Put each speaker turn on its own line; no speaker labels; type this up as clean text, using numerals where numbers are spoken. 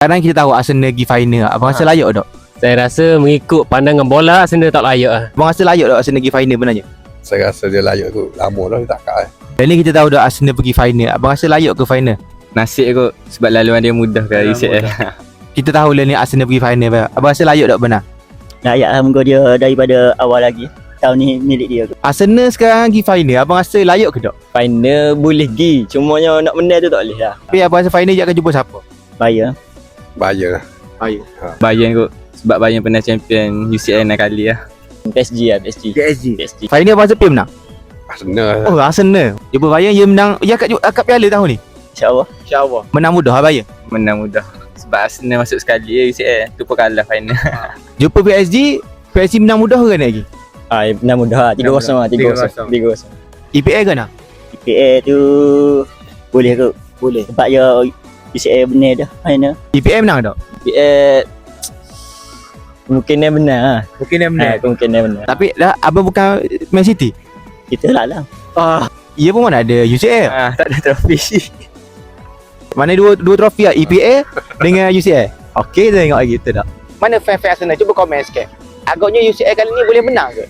Sekarang kita tahu Arsenal pergi final. Abang rasa layak tak?
Saya rasa mengikut pandangan bola Arsenal tak layak lah.
Abang rasa layak tak Arsenal pergi final benarnya?
Saya rasa dia layak kot. Lama dah dia tak kat.
Dan ni kita tahu dah Arsenal pergi final. Abang rasa layak ke final?
Nasib kot sebab laluan dia mudah ke UCL.
Kita tahu lah ni Arsenal pergi final. Abang rasa layak tak benar?
Layak lah muka dia daripada awal lagi. Tahun ni milik dia kot.
Arsenal sekarang pergi final. Abang rasa layak ke tak?
Final boleh pergi. Cumanya nak menang tu tak boleh lah.
Tapi abang rasa final je akan jumpa siapa?
Bayar.
Bayar lah.
Bayern kot sebab Bayern pernah champion UCL 6 kali lah.
PSG lah, PSG. PSG.
Final abang rasa Pim menang?
Arsenal.
Oh Arsenal. Jumpa Bayern dia menang. Dia akad piala tahun ni.
InsyaAllah.
InsyaAllah. Menang mudah lah Bayern.
Menang mudah sebab Arsenal masuk sekali je UCL tu pun kalah final.
Jumpa PSG menang mudah ke lagi?
Menang mudah lah. 3-0 lah. 3-0.
EPL ke nak?
EPL tu boleh kot.
Boleh.
Sebab dia UCL benar dah final.
EPL menang tak?
EPL kemungkinan benar lah.
Mungkin dia
Kemungkinan benar.
Tapi dah abang bukan Man City.
Kita lah.
Ia pun mana ada UCL.
Tak ada trofi.
Mana dua trofi lah, EPL dengan UCL. Okey, kita tengok lagi kita tak. Mana fan-fan Arsenal? Cuba komen sikit. Agaknya UCL kali ni boleh menang ke?